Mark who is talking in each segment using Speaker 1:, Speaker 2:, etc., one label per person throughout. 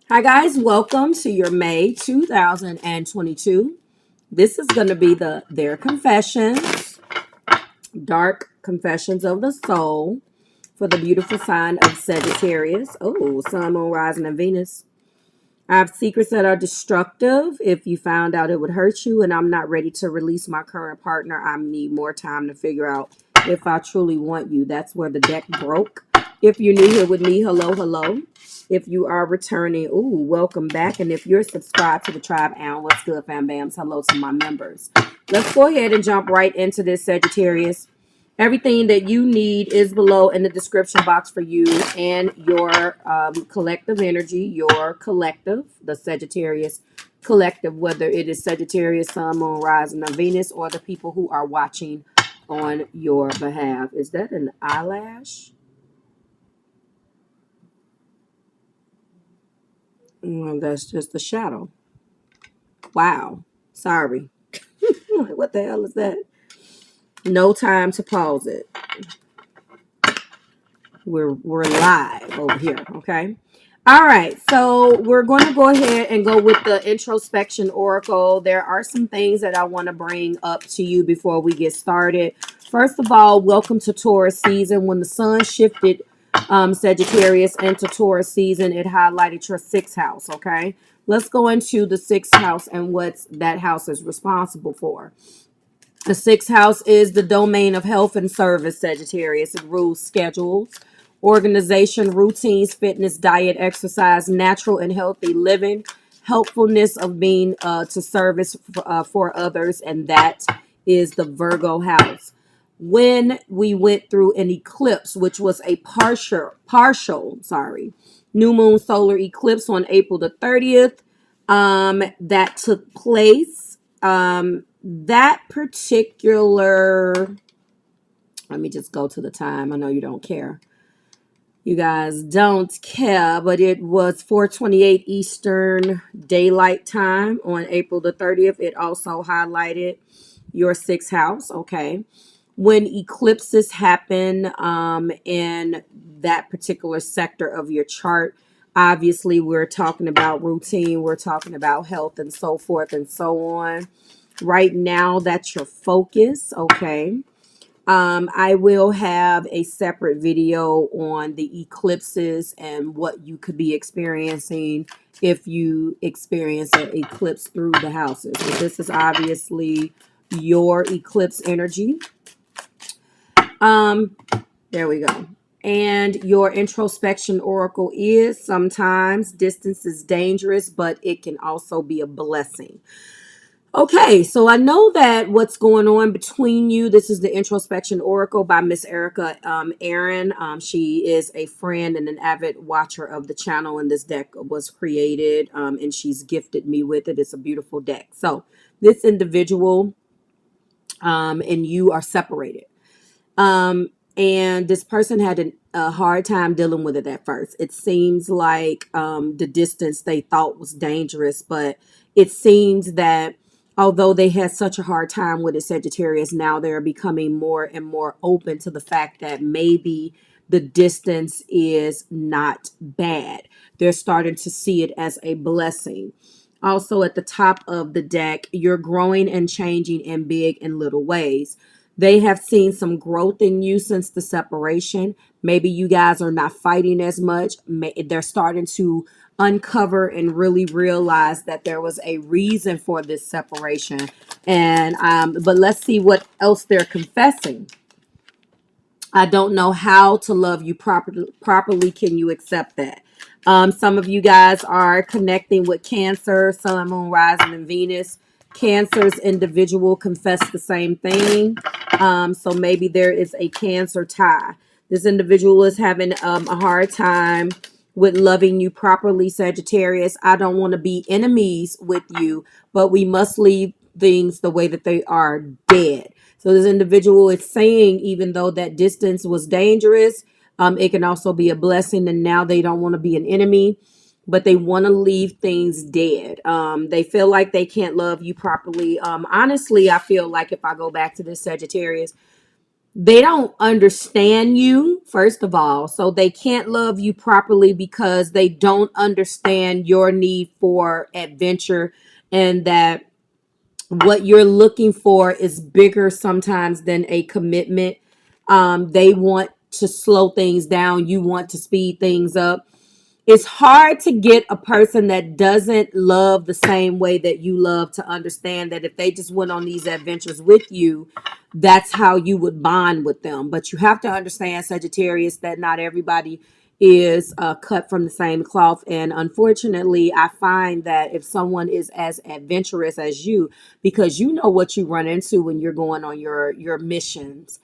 Speaker 1: Hi guys, welcome to your May 2022. This is going to be their confessions, dark confessions of the soul for the beautiful sign of Sagittarius. Oh, Sun, Moon, Rising, and Venus. I have secrets that are destructive. If you found out it would hurt you, and I'm not ready to release my current partner, I need more time to figure out if I truly want you. That's where the deck broke. If you're new here with me, hello, hello. If you are returning, ooh, welcome back. And if you're subscribed to the tribe, and what's good, fam bams? Hello to my members. Let's go ahead and jump right into this, Sagittarius. Everything that you need is below in the description box for you and your collective energy, your collective, the Sagittarius collective, whether it is Sagittarius, Sun, Moon, Rising, or Venus, or the people who are watching on your behalf. Is that an eyelash? Well, that's just a shadow. Wow. Sorry. What the hell is that? No time to pause it. We're live over here, okay? All right, so we're going to go ahead and go with the introspection oracle. There are some things that I want to bring up to you before we get started. First of all, welcome to Taurus season. When the sun shifted Sagittarius into Taurus season, it highlighted your sixth house, okay? Let's go into the sixth house and what that house is responsible for. The sixth house is the domain of health and service, Sagittarius. It rules schedules, organization, routines, fitness, diet, exercise, natural and healthy living, helpfulness of being to service for others, and that is the Virgo house. When we went through an eclipse, which was a partial, new moon solar eclipse on April the 30th, that took place. That particular, let me just go to the time. I know you don't care. You guys don't care, but it was 4:28 Eastern Daylight Time on April the 30th. It also highlighted your sixth house, okay? When eclipses happen in that particular sector of your chart, obviously we're talking about routine, we're talking about health and so forth and so on. Right now, that's your focus, okay? I will have a separate video on the eclipses and what you could be experiencing if you experience an eclipse through the houses. So this is obviously your eclipse energy. There we go. And your introspection oracle is sometimes distance is dangerous, but it can also be a blessing. Okay, so I know that what's going on between you. This is the Introspection Oracle by Miss Erica Aaron. She is a friend and an avid watcher of the channel, and this deck was created, and she's gifted me with it. It's a beautiful deck. So this individual and you are separated. And this person had a hard time dealing with it at first. It seems like the distance they thought was dangerous, but it seems that although they had such a hard time with it, Sagittarius, now they're becoming more and more open to the fact that maybe the distance is not bad. They're starting to see it as a blessing. Also, at the top of the deck, you're growing and changing in big and little ways. They have seen some growth in you since the separation. Maybe you guys are not fighting as much. They're starting to uncover and really realize that there was a reason for this separation. And but let's see what else they're confessing. I don't know how to love you properly. Can you accept that? Some of you guys are connecting with Cancer, Sun, Moon, Rising, and Venus. Cancer's individual confess the same thing. So maybe there is a Cancer tie. This individual is having a hard time with loving you properly, Sagittarius. I don't want to be enemies with you, but we must leave things the way that they are, dead. So this individual is saying, even though that distance was dangerous, it can also be a blessing. And now they don't want to be an enemy, but they want to leave things dead. They feel like they can't love you properly. Honestly, I feel like if I go back to this Sagittarius, They don't understand you, first of all. So they can't love you properly because they don't understand your need for adventure, and that what you're looking for is bigger sometimes than a commitment. They want to slow things down. You want to speed things up. It's hard to get a person that doesn't love the same way that you love to understand that if they just went on these adventures with you, that's how you would bond with them. But you have to understand, Sagittarius, that not everybody is cut from the same cloth. And unfortunately, I find that if someone is as adventurous as you, because you know what you run into when you're going on your missions,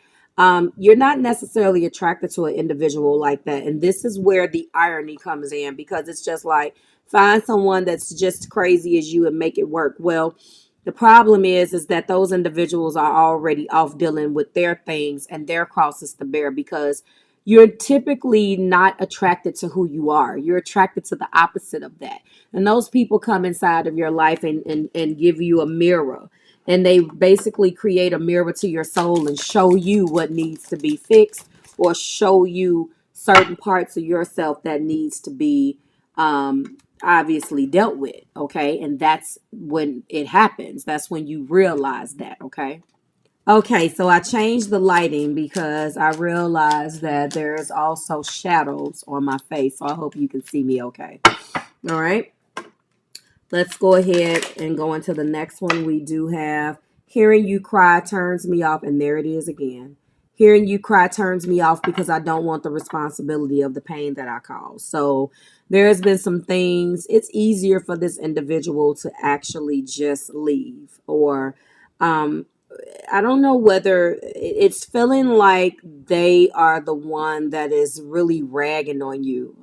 Speaker 1: you're not necessarily attracted to an individual like that. And this is where the irony comes in, because it's just like, find someone that's just crazy as you and make it work. Well, the problem is that those individuals are already off dealing with their things and their crosses to bear, because you're typically not attracted to who you are. You're attracted to the opposite of that. And those people come inside of your life and give you a mirror, and they basically create a mirror to your soul and show you what needs to be fixed, or show you certain parts of yourself that needs to be obviously dealt with. Okay, and that's when it happens. That's when you realize that. Okay, so I changed the lighting because I realized that there's also shadows on my face, so I hope you can see me okay. All right, let's go ahead and go into the next one. We do have hearing you cry turns me off, and there it is again. Hearing you cry turns me off because I don't want the responsibility of the pain that I cause. So there's been some things. It's easier for this individual to actually just leave, or I don't know whether it's feeling like they are the one that is really ragging on you.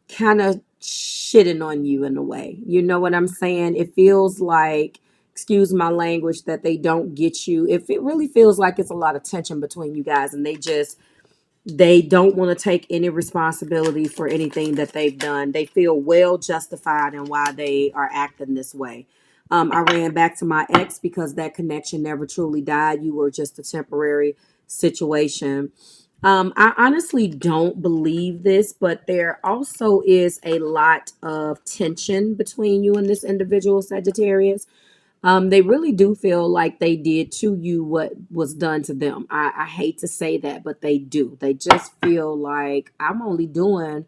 Speaker 1: Kind of shitting on you in a way. You know what I'm saying? It feels like, excuse my language, that they don't get you. If it really feels like it's a lot of tension between you guys, and they don't want to take any responsibility for anything that they've done. They feel well justified in why they are acting this way. I ran back to my ex because that connection never truly died. You were just a temporary situation. I honestly don't believe this, but there also is a lot of tension between you and this individual, Sagittarius. They really do feel like they did to you what was done to them. I hate to say that, but they do. They just feel like, I'm only doing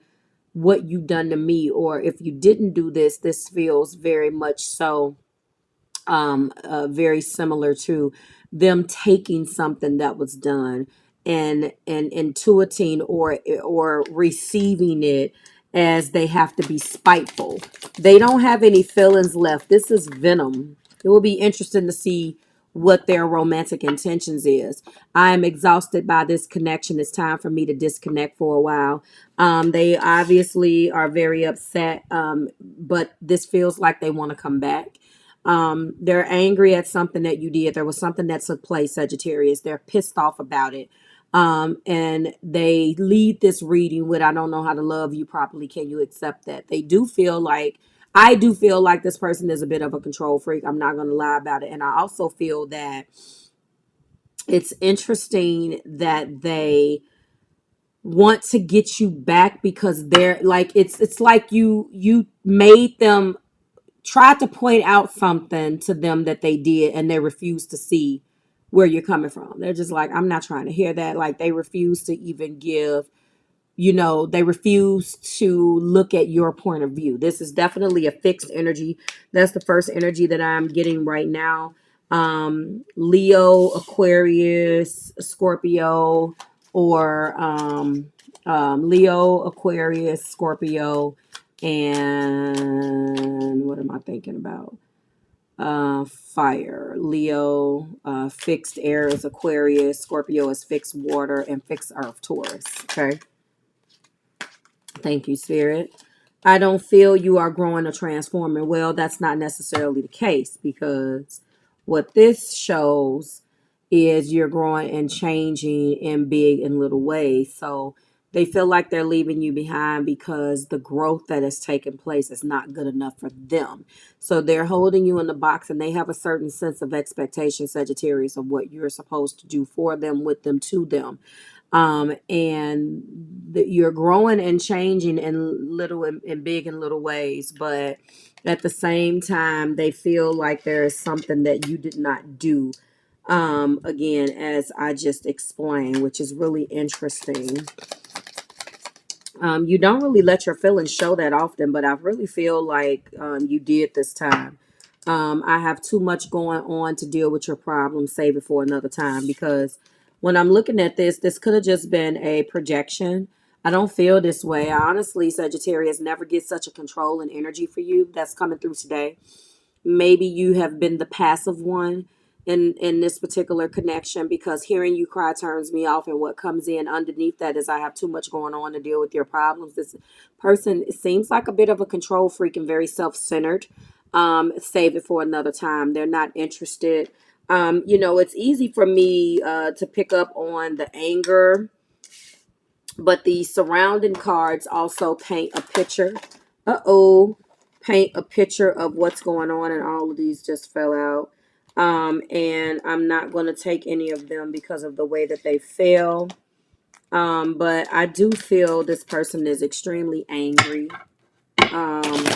Speaker 1: what you done to me, or if you didn't do this, this feels very much so very similar to them taking something that was done and intuiting or receiving it as they have to be spiteful. They don't have any feelings left. This is venom. It will be interesting to see what their romantic intentions is. I am exhausted by this connection. It's time for me to disconnect for a while. They obviously are very upset, but this feels like they want to come back. They're angry at something that you did. There was something that took place, Sagittarius. They're pissed off about it. And they lead this reading with, I don't know how to love you properly. Can you accept that? They do feel like, I do feel like this person is a bit of a control freak. I'm not going to lie about it. And I also feel that it's interesting that they want to get you back because they're like, it's like you made them, tried to point out something to them that they did, and they refuse to see where you're coming from. They're just like, I'm not trying to hear that. Like, they refuse to even give, they refuse to look at your point of view. This is definitely a fixed energy. That's the first energy that I'm getting right now. Leo, Aquarius, Scorpio, or Leo, Aquarius, Scorpio, and what am I thinking about? Fire. Leo, fixed air is Aquarius, Scorpio is fixed water, and fixed earth, Taurus. Okay. Thank you, Spirit. I don't feel you are growing or transforming. Well, that's not necessarily the case, because what this shows is you're growing and changing in big and little ways. So They feel like they're leaving you behind because the growth that has taken place is not good enough for them. So they're holding you in the box, and they have a certain sense of expectation, Sagittarius, of what you're supposed to do for them, with them, to them. And you're growing and changing in little and big and little ways, but at the same time, they feel like there is something that you did not do. Again, as I just explained, which is really interesting. You don't really let your feelings show that often, but I really feel like you did this time. I have too much going on to deal with your problem. Save it for another time, because when I'm looking at this could have just been a projection. I don't feel this way. I honestly, Sagittarius, never get such a controlling energy for you that's coming through today. Maybe you have been the passive one in this particular connection, because hearing you cry turns me off, and what comes in underneath that is I have too much going on to deal with your problems. This person, it seems like a bit of a control freak and very self-centered. Save it for another time. They're not interested. It's easy for me to pick up on the anger, but the surrounding cards also paint a picture. Paint a picture of what's going on, and all of these just fell out. And I'm not going to take any of them because of the way that they fell. But I do feel this person is extremely angry. Um,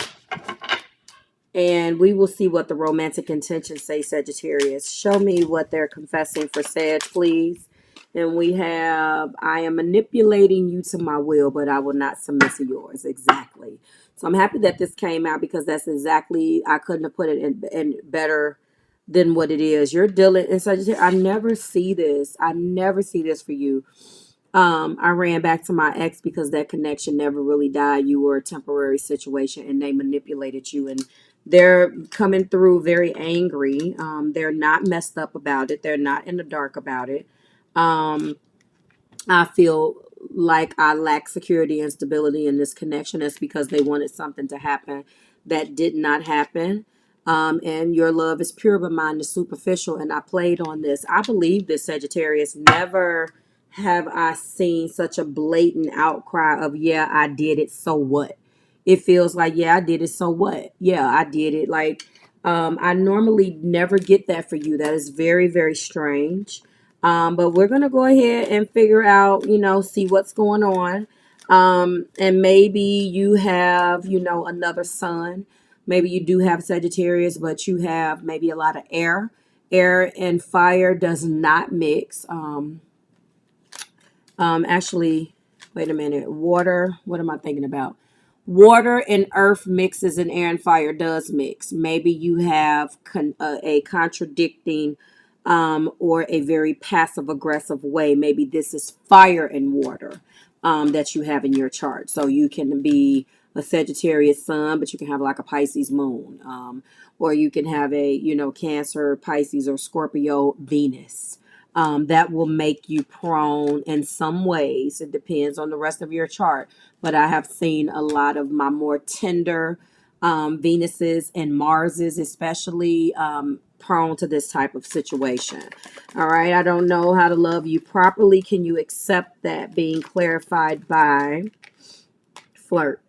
Speaker 1: and we will see what the romantic intentions say, Sagittarius. Show me what they're confessing for Sag, please. And we have, I am manipulating you to my will, but I will not submit to yours. Exactly. So I'm happy that this came out, because that's exactly, I couldn't have put it in better than what it is. You're dealing, and Sagittarius, I never see this. I never see this for you. I ran back to my ex because that connection never really died. You were a temporary situation, and they manipulated you, and they're coming through very angry. They're not messed up about it. They're not in the dark about it. I feel like I lack security and stability in this connection. It's because they wanted something to happen that did not happen. And your love is pure, but mine is superficial. And I played on this. I believe this, Sagittarius. Never have I seen such a blatant outcry of, yeah, I did it, so what? It feels like, yeah, I did it, so what? Yeah, I did it. Like, I normally never get that for you. That is very, very strange. But we're going to go ahead and figure out, see what's going on. And maybe you have, another sun. Maybe you do have Sagittarius, but you have maybe a lot of air. Air and fire does not mix. Actually, wait a minute. Water. What am I thinking about? Water and earth mixes, and air and fire does mix. Maybe you have a contradicting or a very passive aggressive way. Maybe this is fire and water that you have in your chart. So you can be a Sagittarius sun, but you can have like a Pisces moon. Or you can have a, Cancer, Pisces, or Scorpio Venus. That will make you prone in some ways. It depends on the rest of your chart. But I have seen a lot of my more tender Venuses and Marses, especially prone to this type of situation. All right. I don't know how to love you properly. Can you accept that being clarified by flirt?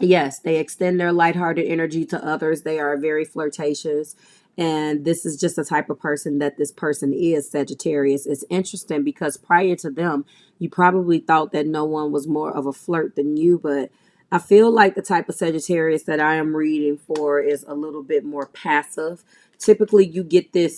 Speaker 1: Yes, they extend their lighthearted energy to others. They are very flirtatious. And this is just the type of person that this person is, Sagittarius. It's interesting because prior to them, you probably thought that no one was more of a flirt than you. But I feel like the type of Sagittarius that I am reading for is a little bit more passive. Typically, you get this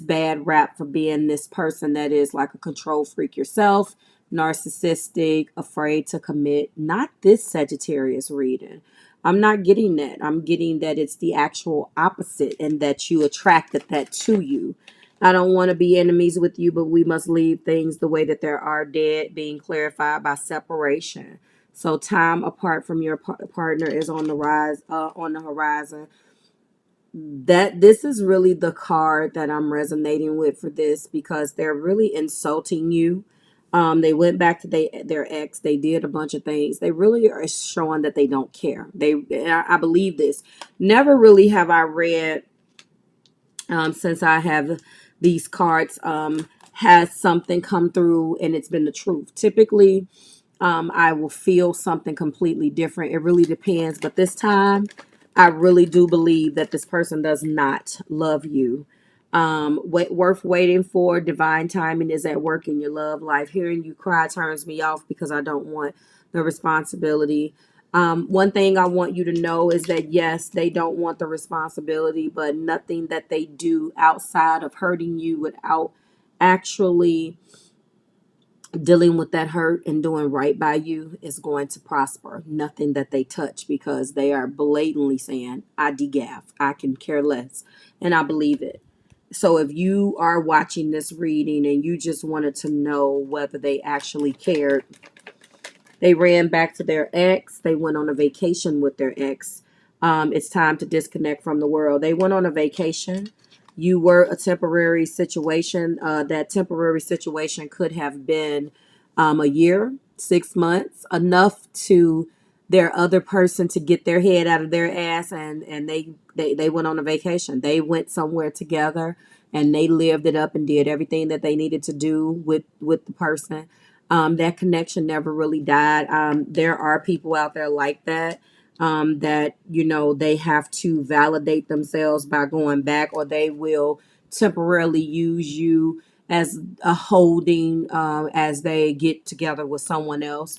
Speaker 1: bad rap for being this person that is like a control freak yourself, narcissistic, afraid to commit. Not this Sagittarius reading. I'm not getting that. I'm getting that it's the actual opposite, and that you attracted that to you. I don't want to be enemies with you, but we must leave things the way that they are, dead, being clarified by separation. So time apart from your partner is on the rise, on the horizon. That this is really the card that I'm resonating with for this, because they're really insulting you. They went back to their ex. They did a bunch of things. They really are showing that they don't care. I believe this. Never really have I read, since I have these cards, has something come through and it's been the truth. Typically, I will feel something completely different. It really depends. But this time, I really do believe that this person does not love you. Worth waiting for. Divine timing is at work in your love life. Hearing you cry turns me off because I don't want the responsibility. One thing I want you to know is that yes, they don't want the responsibility, but nothing that they do outside of hurting you without actually dealing with that hurt and doing right by you is going to prosper. Nothing that they touch, because they are blatantly saying, I degaff, I can care less. And I believe it. So if you are watching this reading and you just wanted to know whether they actually cared, they ran back to their ex. They went on a vacation with their ex. It's time to disconnect from the world. They went on a vacation. You were a temporary situation. That temporary situation could have been a year, 6 months, enough to their other person to get their head out of their ass, and they went on a vacation. They went somewhere together and they lived it up and did everything that they needed to do with the person. That connection never really died. There are people out there like that, that, you know, they have to validate themselves by going back, or they will temporarily use you as a holding, as they get together with someone else.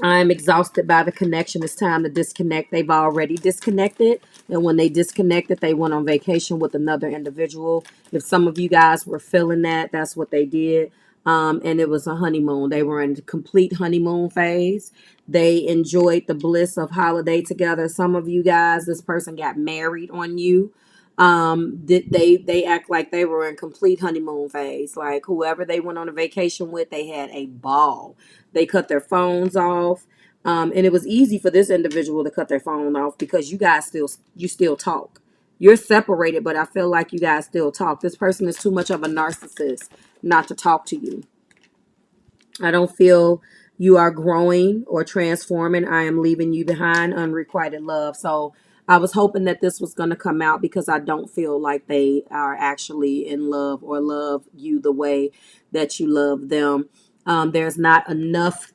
Speaker 1: I'm exhausted by the connection. It's time to disconnect. They've already disconnected. And when they disconnected, they went on vacation with another individual. If some of you guys were feeling that, that's what they did. And it was a honeymoon. They were in a complete honeymoon phase. They enjoyed the bliss of holiday together. Some of you guys, this person got married on you. They act like they were in complete honeymoon phase. Like whoever they went on a vacation with, they had a ball. They cut their phones off. And it was easy for this individual to cut their phone off because you still talk. You're separated, but I feel like you guys still talk. This person is too much of a narcissist not to talk to you. I don't feel you are growing or transforming. I am leaving you behind, unrequited love. So I was hoping that this was going to come out because I don't feel like they are actually in love or love you the way that you love them. There's not enough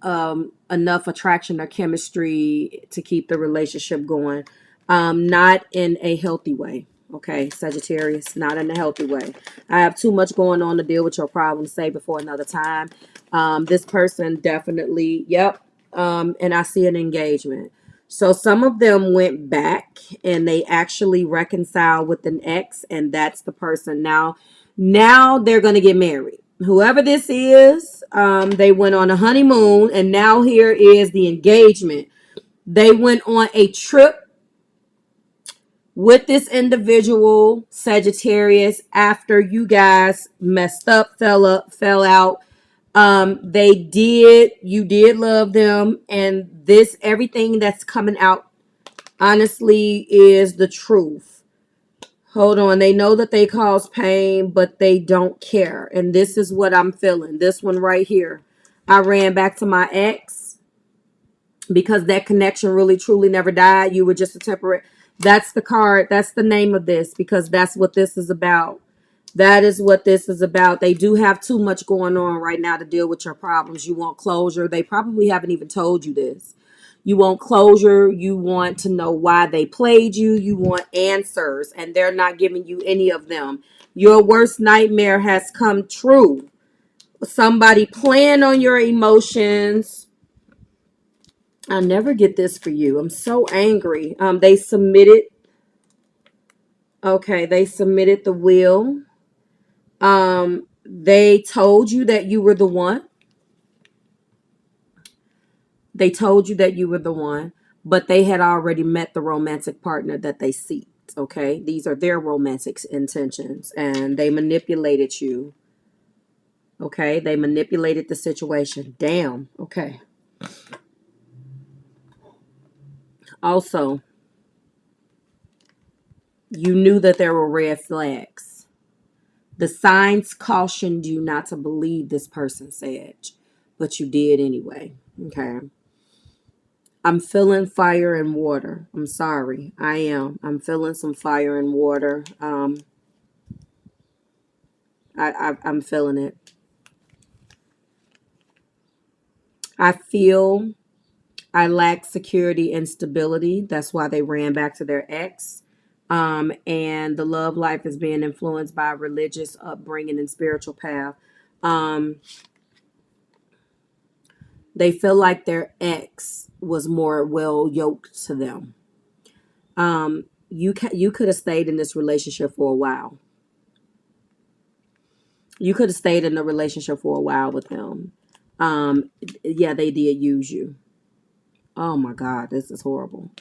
Speaker 1: attraction or chemistry to keep the relationship going. Not in a healthy way. Okay, Sagittarius, not in a healthy way. I have too much going on to deal with your problems. Save it for another time. This person definitely, yep. And I see an engagement. So some of them went back and they actually reconciled with an ex, and that's the person now. Now they're going to get married. Whoever this is, they went on a honeymoon, and now here is the engagement. They went on a trip with this individual, Sagittarius, after you guys messed up, fell out. You did love them, and this, everything that's coming out, honestly, is the truth. Hold on. They know that they cause pain, but they don't care. And this is what I'm feeling. This one right here. I ran back to my ex because that connection really truly never died. You were just a temporary. That's the card. That's the name of this, because that's what this is about. That is what this is about. They do have too much going on right now to deal with your problems. You want closure. They probably haven't even told you this. You want closure. You want to know why they played you. You want answers, and they're not giving you any of them. Your worst nightmare has come true. Somebody playing on your emotions. I never get this for you. I'm so angry. They submitted. Okay, they submitted the will. They told you that you were the one. They told you that you were the one, but they had already met the romantic partner that they seek. Okay, these are their romantic intentions, and they manipulated you. Okay, they manipulated the situation. Damn. Okay. Also, you knew that there were red flags. The signs cautioned you not to believe this person said, but you did anyway. Okay. I'm feeling fire and water. I'm sorry. I'm feeling some fire and water. I'm feeling it. I feel I lack security and stability. That's why they ran back to their ex. And the love life is being influenced by religious upbringing and spiritual path. Um, they feel like their ex was more well yoked to them. You could have stayed in this relationship for a while. You could have stayed in the relationship for a while with them. Yeah, they did use you. Oh my God, this is horrible.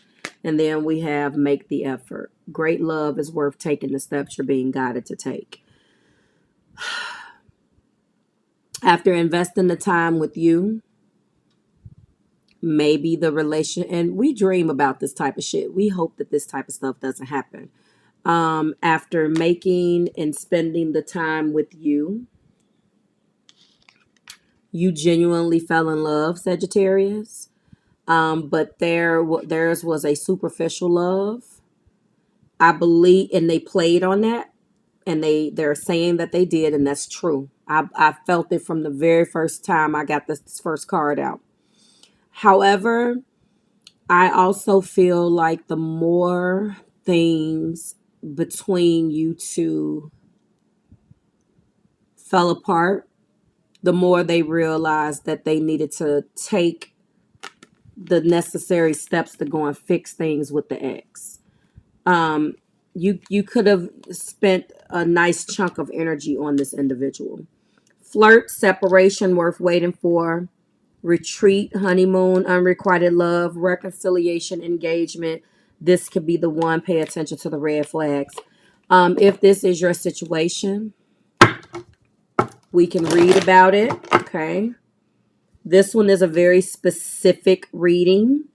Speaker 1: And then we have make the effort. Great love is worth taking the steps you're being guided to take. After investing the time with you, maybe the relation, and we dream about this type of shit. We hope that this type of stuff doesn't happen. After making and spending the time with you, you genuinely fell in love, Sagittarius. But theirs was a superficial love. I believe, and they played on that, and they're saying that they did, and that's true. I felt it from the very first time I got this first card out. However, I also feel like the more things between you two fell apart, the more they realized that they needed to take the necessary steps to go and fix things with the ex. You could have spent a nice chunk of energy on this individual. Flirt, separation worth waiting for, retreat, honeymoon, unrequited love, reconciliation, engagement. This could be the one. Pay attention to the red flags. If this is your situation, we can read about it. Okay. This one is a very specific reading.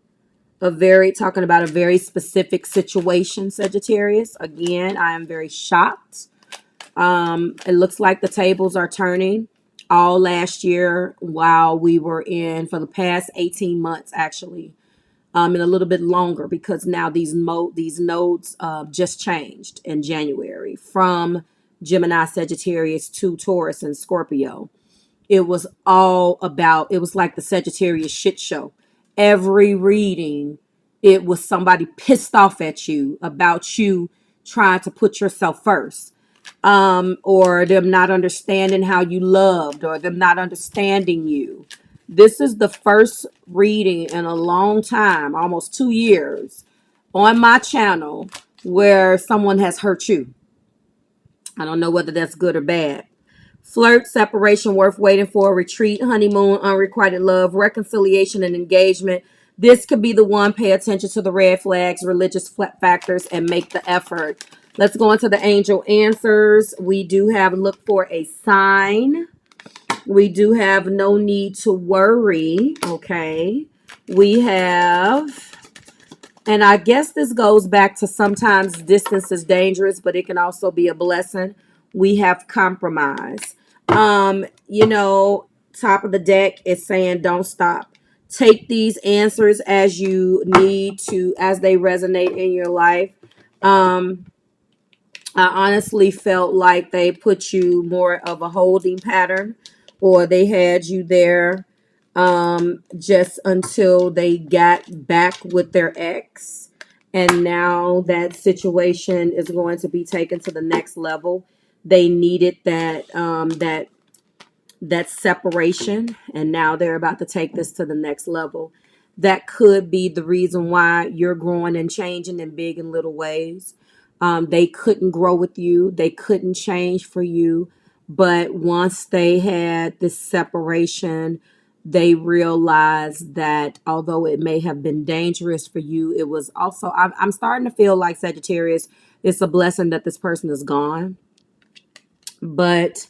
Speaker 1: Talking about a very specific situation, Sagittarius. Again, I am very shocked. It looks like the tables are turning. All last year, while we were in for the past 18 months, actually, and a little bit longer, because now these nodes just changed in January from Gemini, Sagittarius to Taurus and Scorpio. It was all about, it was like the Sagittarius shit show. Every reading, it was somebody pissed off at you about you trying to put yourself first, or them not understanding how you loved, or them not understanding you. This is the first reading in a long time, almost 2 years, on my channel where someone has hurt you. I don't know whether that's good or bad. Flirt, separation worth waiting for, retreat, honeymoon, unrequited love, reconciliation, and engagement. This could be the one. Pay attention to the red flags, religious factors, and make the effort. Let's go into the angel answers. We do have look for a sign. We do have no need to worry. Okay. We have, and I guess this goes back to sometimes distance is dangerous, but it can also be a blessing. We have compromise. Top of the deck is saying don't stop. Take these answers as you need to, as they resonate in your life. I honestly felt like they put you more of a holding pattern, or they had you there just until they got back with their ex. And now that situation is going to be taken to the next level. They needed that separation, and now they're about to take this to the next level. That could be the reason why you're growing and changing in big and little ways. They couldn't grow with you, they couldn't change for you, but once they had this separation, they realized that although it may have been dangerous for you, it was also, I'm starting to feel like, Sagittarius, it's a blessing that this person is gone. But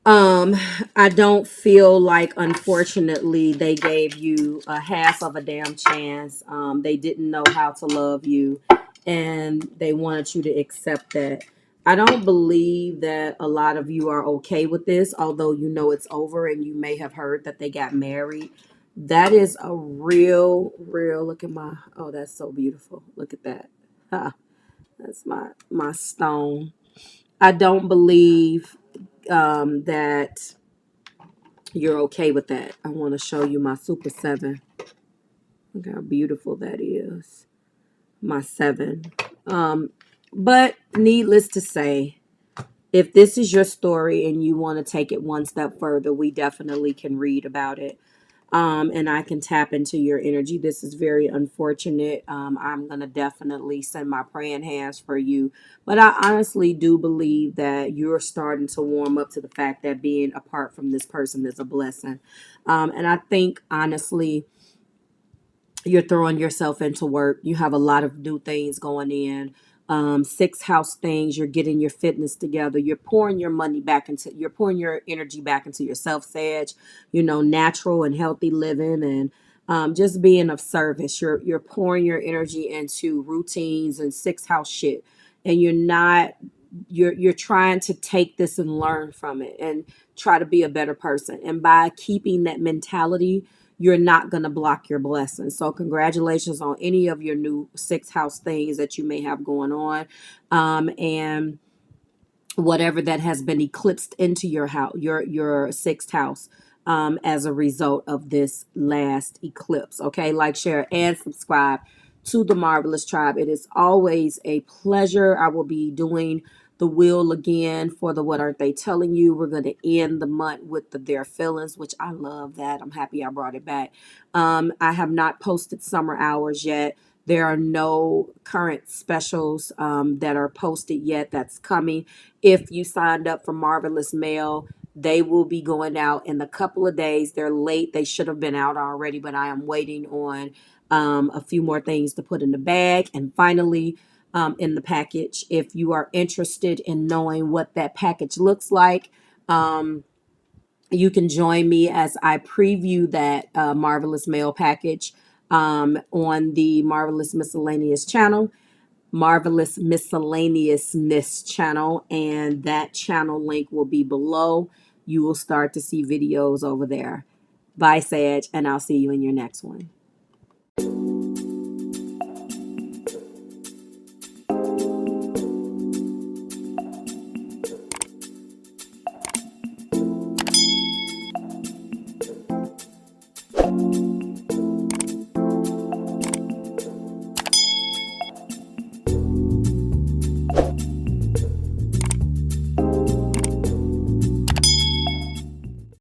Speaker 1: I don't feel like, unfortunately, they gave you a half of a damn chance. They didn't know how to love you, and they wanted you to accept that. I don't believe that a lot of you are okay with this, although you know it's over and you may have heard that they got married. That is a real, look at my, oh, that's so beautiful. Look at that. That's my stone. I don't believe that you're okay with that. I want to show you my Super 7. Look how beautiful that is. My 7. But needless to say, if this is your story and you want to take it one step further, we definitely can read about it. And I can tap into your energy. This is very unfortunate. I'm going to definitely send my praying hands for you. But I honestly do believe that you're starting to warm up to the fact that being apart from this person is a blessing. And I think, honestly, you're throwing yourself into work. You have a lot of new things going in. Sixth house things. You're getting your fitness together. You're pouring your money back into. You're pouring your energy back into yourself, Sag. You know, natural and healthy living and just being of service. You're pouring your energy into routines and sixth house shit, and you're not. You're trying to take this and learn from it and try to be a better person. And by keeping that mentality, you're not going to block your blessings. So congratulations on any of your new sixth house things that you may have going on. And whatever that has been eclipsed into your house, your sixth house, as a result of this last eclipse. Okay, like, share, and subscribe to the Marvelous Tribe. It is always a pleasure. I will be doing the wheel again for the What Aren't They Telling You. We're going to end the month with the Their Feelings, which I love that. I'm happy I brought it back. I have not posted summer hours yet. There are no current specials that are posted yet. That's coming. If you signed up for Marvelous Mail, they will be going out in a couple of days. They're late. They should have been out already, but I am waiting on a few more things to put in the bag. And finally, in the package, if you are interested in knowing what that package looks like, you can join me as I preview that Marvelous Mail package on the Marvelous Miscellaneous channel. Marvelous Miscellaneousness channel, and that channel link will be below. You will start to see videos over there. Bye, Sag, and I'll see you in your next one.